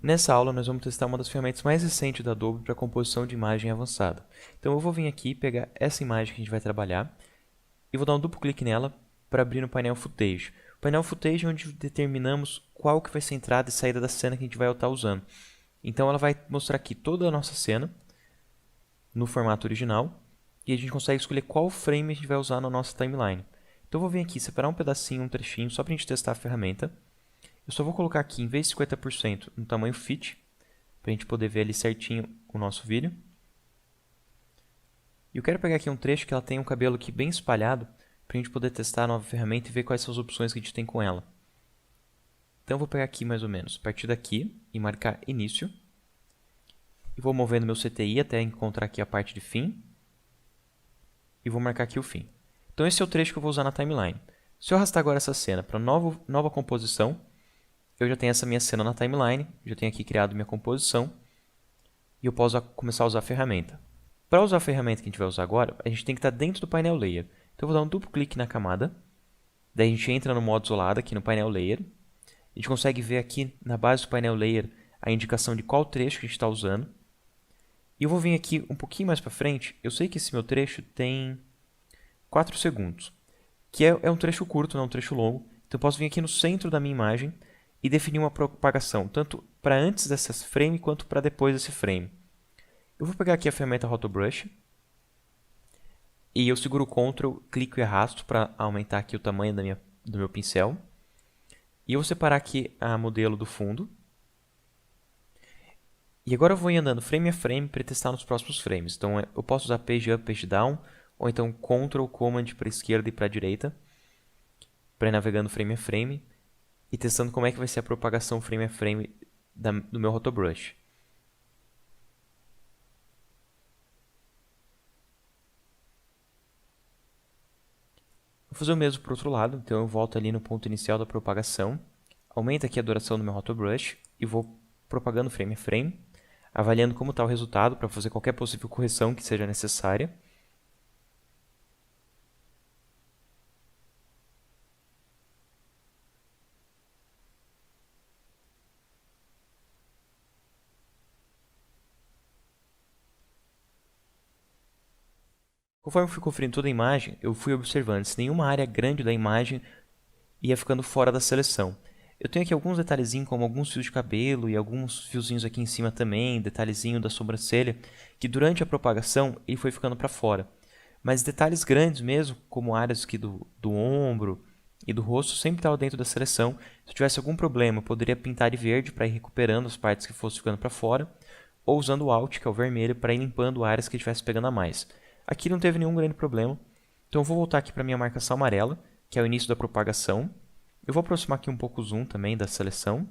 Nessa aula nós vamos testar uma das ferramentas mais recentes da Adobe para composição de imagem avançada. Então eu vou vir aqui pegar essa imagem que a gente vai trabalhar e vou dar um duplo clique nela para abrir no painel Footage. O painel Footage é onde determinamos qual que vai ser a entrada e saída da cena que a gente vai estar usando. Então ela vai mostrar aqui toda a nossa cena no formato original e a gente consegue escolher qual frame a gente vai usar na nossa timeline. Então eu vou vir aqui separar um pedacinho, um trechinho, só para a gente testar a ferramenta. Eu só vou colocar aqui, em vez de 50%, no tamanho fit, para a gente poder ver ali certinho o nosso vídeo. E eu quero pegar aqui um trecho que ela tem um cabelo aqui bem espalhado, para a gente poder testar a nova ferramenta e ver quais são as opções que a gente tem com ela. Então eu vou pegar aqui mais ou menos, a partir daqui, e marcar início. E vou movendo meu CTI até encontrar aqui a parte de fim. E vou marcar aqui o fim. Então esse é o trecho que eu vou usar na timeline. Se eu arrastar agora essa cena para nova composição, eu já tenho essa minha cena na timeline, já tenho aqui criado minha composição e eu posso começar a usar a ferramenta. Para usar a ferramenta que a gente vai usar agora, a gente tem que estar dentro do painel Layer. Então eu vou dar um duplo clique na camada, daí a gente entra no modo isolado aqui no painel Layer. A gente consegue ver aqui na base do painel Layer a indicação de qual trecho que a gente está usando. E eu vou vir aqui um pouquinho mais para frente, eu sei que esse meu trecho tem 4 segundos, que é um trecho curto, não é um trecho longo. Então eu posso vir aqui no centro da minha imagem e definir uma propagação, tanto para antes desse frame quanto para depois desse frame. Eu vou pegar aqui a ferramenta Rotobrush e eu seguro o Ctrl, clico e arrasto para aumentar aqui o tamanho do meu pincel. E eu vou separar aqui a modelo do fundo. E agora eu vou ir andando frame a frame para testar nos próximos frames. Então eu posso usar Page Up, Page Down, ou então Ctrl, Command para a esquerda e para a direita, para ir navegando frame a frame e testando como é que vai ser a propagação frame a frame do meu Rotobrush. Vou fazer o mesmo para o outro lado, então eu volto ali no ponto inicial da propagação, aumento aqui a duração do meu Rotobrush e vou propagando frame a frame, avaliando como está o resultado para fazer qualquer possível correção que seja necessária. Conforme eu fui conferindo toda a imagem, eu fui observando se nenhuma área grande da imagem ia ficando fora da seleção. Eu tenho aqui alguns detalhezinhos, como alguns fios de cabelo e alguns fiozinhos aqui em cima também, detalhezinho da sobrancelha, que durante a propagação ele foi ficando para fora. Mas detalhes grandes mesmo, como áreas aqui do ombro e do rosto, sempre estavam dentro da seleção. Se eu tivesse algum problema, eu poderia pintar de verde para ir recuperando as partes que fossem ficando para fora, ou usando o Alt, que é o vermelho, para ir limpando áreas que estivesse pegando a mais. Aqui não teve nenhum grande problema, então eu vou voltar aqui para a minha marcação amarela, que é o início da propagação. Eu vou aproximar aqui um pouco o zoom também da seleção.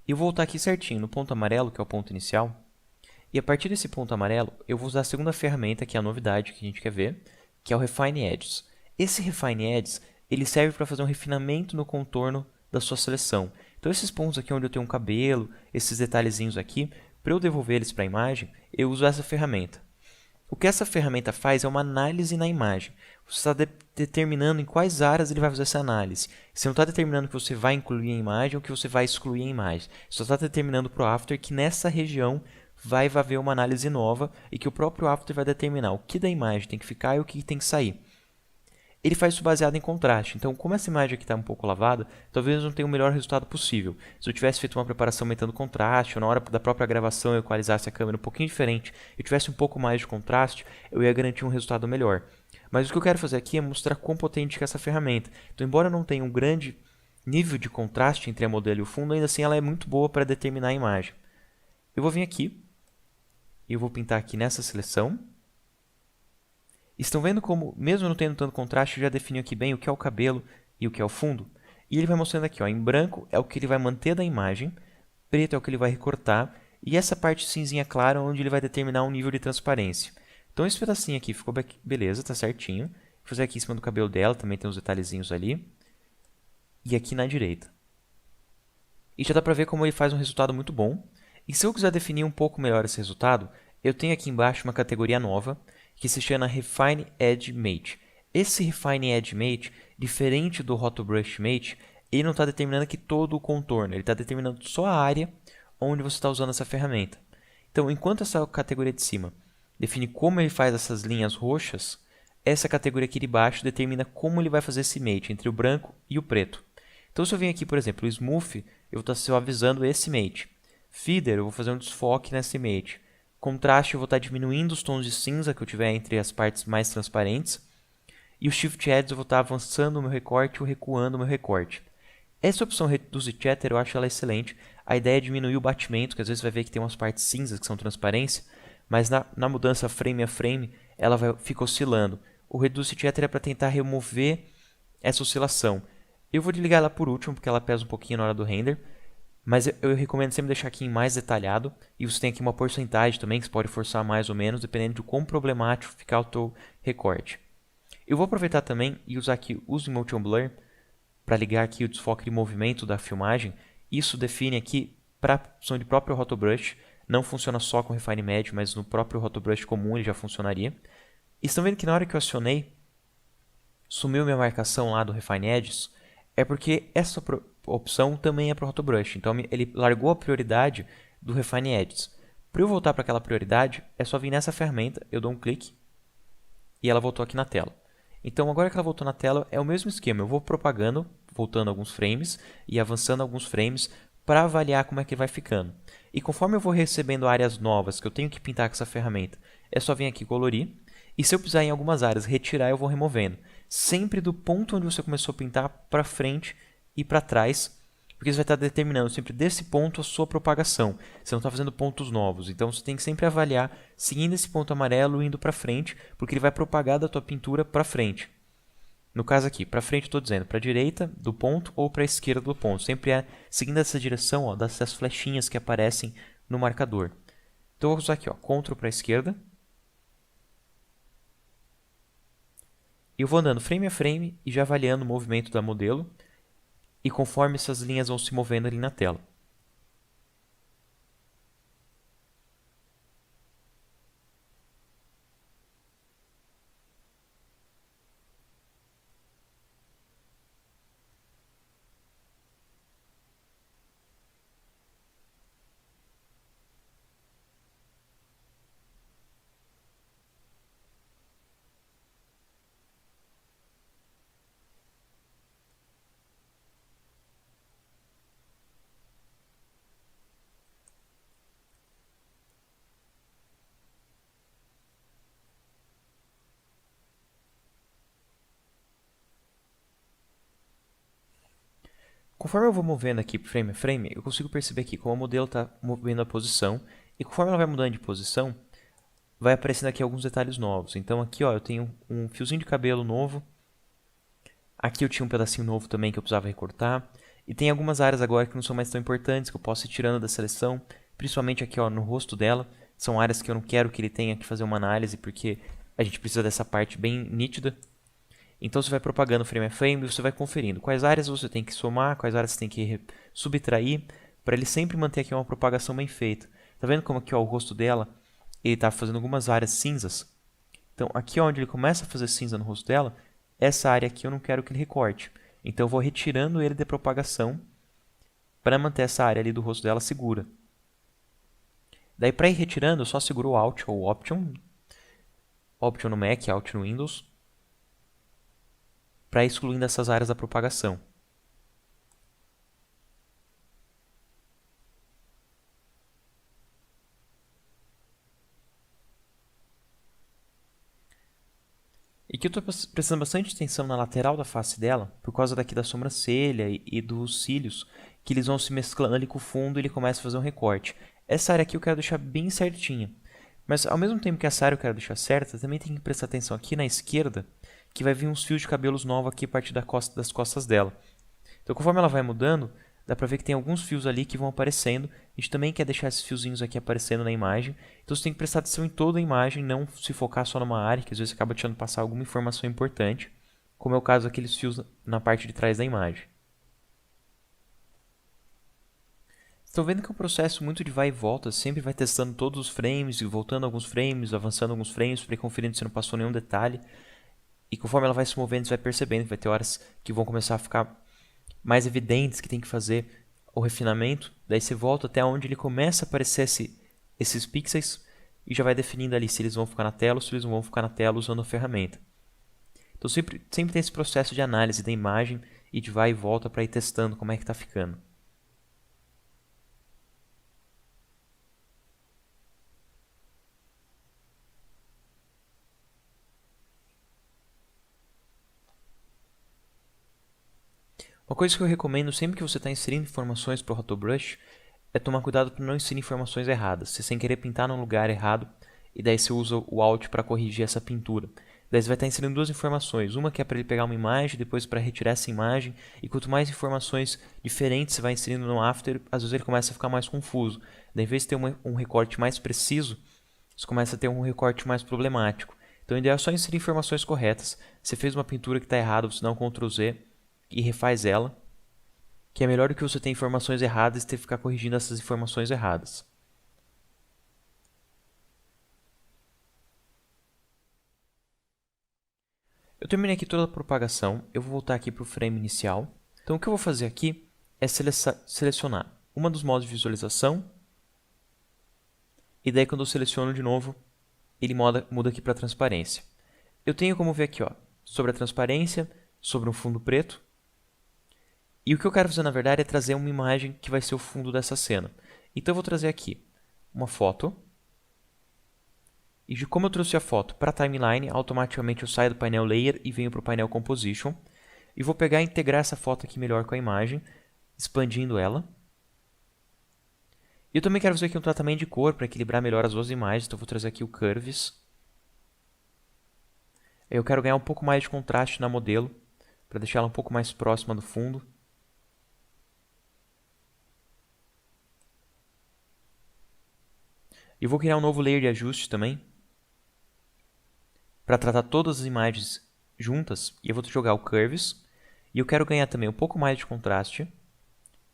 E eu vou voltar aqui certinho no ponto amarelo, que é o ponto inicial. E a partir desse ponto amarelo, eu vou usar a segunda ferramenta, que é a novidade que a gente quer ver, que é o Refine Edges. Esse Refine Edges ele serve para fazer um refinamento no contorno da sua seleção. Então esses pontos aqui onde eu tenho um cabelo, esses detalhezinhos aqui, para eu devolver eles para a imagem, eu uso essa ferramenta. O que essa ferramenta faz é uma análise na imagem. Você está determinando em quais áreas ele vai fazer essa análise. Você não está determinando o que você vai incluir em imagem ou o que você vai excluir em imagem. Você só está determinando para o After que nessa região vai haver uma análise nova e que o próprio After vai determinar o que da imagem tem que ficar e o que tem que sair. Ele faz isso baseado em contraste. Então, como essa imagem aqui está um pouco lavada, talvez não tenha o melhor resultado possível. Se eu tivesse feito uma preparação aumentando o contraste, ou na hora da própria gravação eu equalizasse a câmera um pouquinho diferente e tivesse um pouco mais de contraste, eu ia garantir um resultado melhor. Mas o que eu quero fazer aqui é mostrar quão potente é essa ferramenta. Então, embora não tenha um grande nível de contraste entre a modelo e o fundo, ainda assim ela é muito boa para determinar a imagem. Eu vou vir aqui e eu vou pintar aqui nessa seleção. Estão vendo como, mesmo não tendo tanto contraste, eu já defini aqui bem o que é o cabelo e o que é o fundo? E ele vai mostrando aqui, ó, em branco é o que ele vai manter da imagem, preto é o que ele vai recortar, e essa parte cinzinha clara é onde ele vai determinar um nível de transparência. Então esse pedacinho aqui ficou beleza, tá certinho. Vou fazer aqui em cima do cabelo dela, também tem uns detalhezinhos ali. E aqui na direita. E já dá pra ver como ele faz um resultado muito bom. E se eu quiser definir um pouco melhor esse resultado, eu tenho aqui embaixo uma categoria nova que se chama Refine Edge Mate. Esse Refine Edge Mate, diferente do Hot Brush Mate, ele não está determinando aqui todo o contorno, ele está determinando só a área onde você está usando essa ferramenta. Então, enquanto essa categoria de cima define como ele faz essas linhas roxas, essa categoria aqui de baixo determina como ele vai fazer esse mate entre o branco e o preto. Então, se eu venho aqui, por exemplo, o Smooth, eu vou estar suavizando esse mate. Feather, eu vou fazer um desfoque nesse mate. Contraste, eu vou estar diminuindo os tons de cinza que eu tiver entre as partes mais transparentes. E o Shift Edges, eu vou estar avançando o meu recorte ou recuando o meu recorte. Essa opção Reduce Chatter, eu acho ela excelente. A ideia é diminuir o batimento, que às vezes você vai ver que tem umas partes cinzas que são transparência, mas na mudança frame a frame, ela fica oscilando. O Reduce Chatter é para tentar remover essa oscilação. Eu vou desligar ela por último, porque ela pesa um pouquinho na hora do render, mas eu recomendo sempre deixar aqui em mais detalhado, e você tem aqui uma porcentagem também, que você pode forçar mais ou menos, dependendo de quão problemático ficar o teu recorte. Eu vou aproveitar também e usar aqui o Use Motion Blur, para ligar aqui o desfoque de movimento da filmagem. Isso define aqui para a opção de próprio Rotobrush, não funciona só com Refine Medio, mas no próprio Rotobrush comum ele já funcionaria. E estão vendo que na hora que eu acionei, sumiu minha marcação lá do Refine Edges, é porque essa opção também é para o Rotobrush, então ele largou a prioridade do Refine Edges. Para eu voltar para aquela prioridade, é só vir nessa ferramenta, eu dou um clique e ela voltou aqui na tela. Então, agora que ela voltou na tela, é o mesmo esquema. Eu vou propagando, voltando alguns frames e avançando alguns frames para avaliar como é que vai ficando. E conforme eu vou recebendo áreas novas que eu tenho que pintar com essa ferramenta, é só vir aqui colorir. E se eu precisar em algumas áreas retirar, eu vou removendo. Sempre do ponto onde você começou a pintar para frente e para trás, porque você vai estar determinando sempre desse ponto a sua propagação. Você não está fazendo pontos novos, então você tem que sempre avaliar seguindo esse ponto amarelo indo para frente, porque ele vai propagar da tua pintura para frente. No caso aqui, para frente estou dizendo para a direita do ponto ou para a esquerda do ponto. Sempre é seguindo essa direção, ó, dessas flechinhas que aparecem no marcador. Então eu vou usar aqui, ó, Ctrl para a esquerda. Eu vou andando frame a frame e já avaliando o movimento da modelo. E conforme essas linhas vão se movendo ali na tela. Conforme eu vou movendo aqui frame a frame, eu consigo perceber aqui como o modelo está movendo a posição. E conforme ela vai mudando de posição, vai aparecendo aqui alguns detalhes novos. Então aqui ó, eu tenho um fiozinho de cabelo novo. Aqui eu tinha um pedacinho novo também que eu precisava recortar. E tem algumas áreas agora que não são mais tão importantes, que eu posso ir tirando da seleção. Principalmente aqui ó, no rosto dela. São áreas que eu não quero que ele tenha que fazer uma análise, porque a gente precisa dessa parte bem nítida. Então você vai propagando frame a frame e você vai conferindo quais áreas você tem que somar, quais áreas você tem que subtrair, para ele sempre manter aqui uma propagação bem feita. Tá vendo como aqui ó, o rosto dela, ele está fazendo algumas áreas cinzas? Então aqui onde ele começa a fazer cinza no rosto dela, essa área aqui eu não quero que ele recorte. Então eu vou retirando ele da propagação para manter essa área ali do rosto dela segura. Daí para ir retirando, eu só seguro o Alt ou Option. Option no Mac, Alt no Windows. Para ir excluindo essas áreas da propagação. E que eu estou prestando bastante atenção na lateral da face dela, por causa daqui da sobrancelha e dos cílios, que eles vão se mesclando ali com o fundo e ele começa a fazer um recorte. Essa área aqui eu quero deixar bem certinha. Mas ao mesmo tempo que essa área eu quero deixar certa, também tem que prestar atenção aqui na esquerda, que vai vir uns fios de cabelos novos aqui a partir das costas dela. Então conforme ela vai mudando, dá pra ver que tem alguns fios ali que vão aparecendo. A gente também quer deixar esses fiozinhos aqui aparecendo na imagem. Então você tem que prestar atenção em toda a imagem, não se focar só numa área, que às vezes acaba deixando passar alguma informação importante, como é o caso daqueles fios na parte de trás da imagem. Você estão vendo que é um processo muito de vai e volta, sempre vai testando todos os frames e voltando alguns frames, avançando alguns frames, para ir conferindo se não passou nenhum detalhe. E conforme ela vai se movendo, você vai percebendo que vai ter horas que vão começar a ficar mais evidentes que tem que fazer o refinamento. Daí você volta até onde ele começa a aparecer esses pixels e já vai definindo ali se eles vão ficar na tela ou se eles não vão ficar na tela usando a ferramenta. Então sempre tem esse processo de análise da imagem e de vai e volta para ir testando como é que está ficando. Uma coisa que eu recomendo sempre que você está inserindo informações para o Rotobrush é tomar cuidado para não inserir informações erradas. Você sem querer pintar num lugar errado e daí você usa o Alt para corrigir essa pintura. Daí você vai estar inserindo duas informações, uma que é para ele pegar uma imagem, depois para retirar essa imagem, e quanto mais informações diferentes você vai inserindo no After, às vezes ele começa a ficar mais confuso. Daí, em vez de ter um recorte mais preciso, você começa a ter um recorte mais problemático. Então o ideal é só inserir informações corretas. Você fez uma pintura que está errada, você dá um Ctrl Z e refaz ela, que é melhor do que você ter informações erradas e ter que ficar corrigindo essas informações erradas. Eu terminei aqui toda a propagação, eu vou voltar aqui para o frame inicial. Então o que eu vou fazer aqui é selecionar uma dos modos de visualização, e daí quando eu seleciono de novo, ele muda aqui para transparência. Eu tenho como ver aqui, ó, sobre a transparência, sobre um fundo preto, e o que eu quero fazer na verdade é trazer uma imagem que vai ser o fundo dessa cena. Então eu vou trazer aqui uma foto. E como eu trouxe a foto para a timeline, automaticamente eu saio do painel Layer e venho para o painel Composition. E vou pegar e integrar essa foto aqui melhor com a imagem, expandindo ela. E eu também quero fazer aqui um tratamento de cor para equilibrar melhor as duas imagens, então eu vou trazer aqui o Curves. Eu quero ganhar um pouco mais de contraste na modelo, para deixar ela um pouco mais próxima do fundo. E vou criar um novo layer de ajuste também, para tratar todas as imagens juntas. E eu vou jogar o Curves. E eu quero ganhar também um pouco mais de contraste,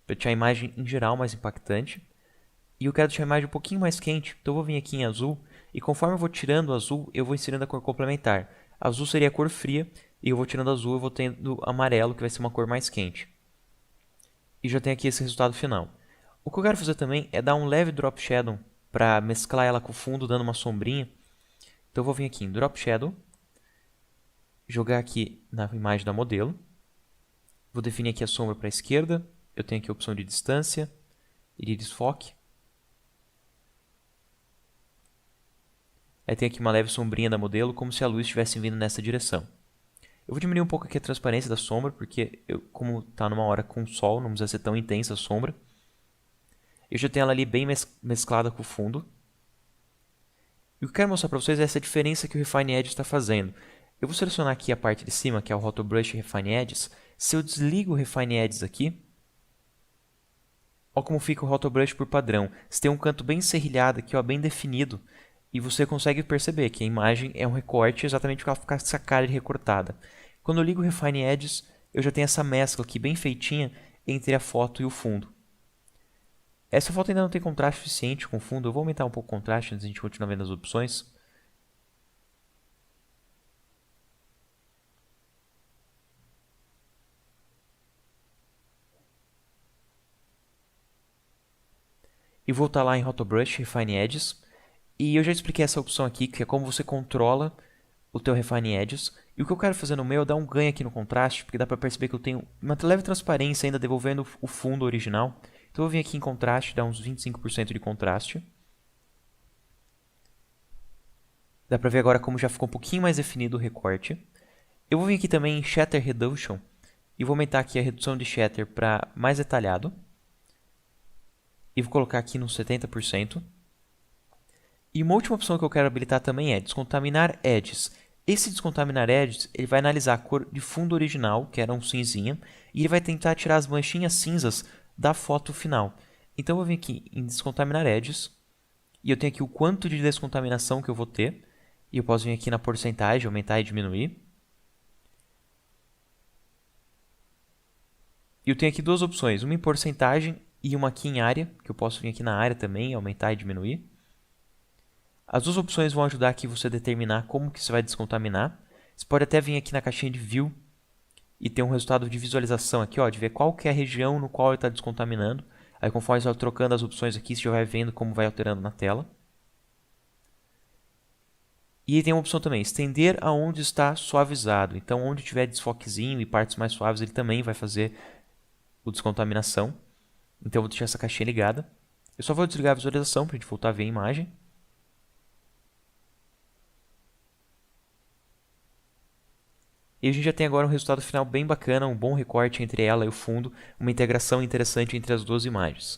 para deixar a imagem em geral mais impactante. E eu quero deixar a imagem um pouquinho mais quente, então eu vou vir aqui em azul. E conforme eu vou tirando o azul, eu vou inserindo a cor complementar. Azul seria a cor fria, e eu vou tirando azul, eu vou tendo amarelo, que vai ser uma cor mais quente. E já tem aqui esse resultado final. O que eu quero fazer também é dar um leve Drop Shadow, para mesclar ela com o fundo, dando uma sombrinha. Então eu vou vir aqui em Drop Shadow, jogar aqui na imagem da modelo. Vou definir aqui a sombra para a esquerda. Eu tenho aqui a opção de distância e de desfoque. Aí tem aqui uma leve sombrinha da modelo, como se a luz estivesse vindo nessa direção. Eu vou diminuir um pouco aqui a transparência da sombra, porque como está numa hora com sol, não precisa ser tão intensa a sombra. Eu já tenho ela ali bem mesclada com o fundo. E o que eu quero mostrar para vocês é essa diferença que o Refine Edges está fazendo. Eu vou selecionar aqui a parte de cima, que é o Rotobrush Refine Edges. Se eu desligo o Refine Edges aqui, olha como fica o Rotobrush por padrão. Você tem um canto bem serrilhado aqui, ó, bem definido. E você consegue perceber que a imagem é um recorte exatamente para ficar essa cara recortada. Quando eu ligo o Refine Edges, eu já tenho essa mescla aqui bem feitinha entre a foto e o fundo. Essa foto ainda não tem contraste suficiente com o fundo. Eu vou aumentar um pouco o contraste antes de a gente continuar vendo as opções. E voltar lá em Rotobrush, Refine Edges. E eu já expliquei essa opção aqui, que é como você controla o teu Refine Edges. E o que eu quero fazer no meu é dar um ganho aqui no contraste, porque dá para perceber que eu tenho uma leve transparência ainda devolvendo o fundo original. Então eu vou vir aqui em contraste, dar uns 25% de contraste. Dá para ver agora como já ficou um pouquinho mais definido o recorte. Eu vou vir aqui também em Shatter Reduction e vou aumentar aqui a redução de Shatter para mais detalhado. E vou colocar aqui no 70%. E uma última opção que eu quero habilitar também é Descontaminar Edges. Esse Descontaminar Edges ele vai analisar a cor de fundo original, que era um cinzinha, e ele vai tentar tirar as manchinhas cinzas da foto final. Então eu vou vir aqui em Descontaminar Edges, e eu tenho aqui o quanto de descontaminação que eu vou ter, e eu posso vir aqui na porcentagem, aumentar e diminuir. E eu tenho aqui duas opções, uma em porcentagem e uma aqui em área, que eu posso vir aqui na área também, aumentar e diminuir. As duas opções vão ajudar aqui você a determinar como que você vai descontaminar. Você pode até vir aqui na caixinha de View e ter um resultado de visualização aqui, ó, de ver qual que é a região no qual ele está descontaminando. Aí conforme você vai trocando as opções aqui, você já vai vendo como vai alterando na tela. E aí tem uma opção também, estender aonde está suavizado. Então, onde tiver desfoquezinho e partes mais suaves, ele também vai fazer a descontaminação. Então, eu vou deixar essa caixinha ligada. Eu só vou desligar a visualização para a gente voltar a ver a imagem. E a gente já tem agora um resultado final bem bacana, um bom recorte entre ela e o fundo, uma integração interessante entre as duas imagens.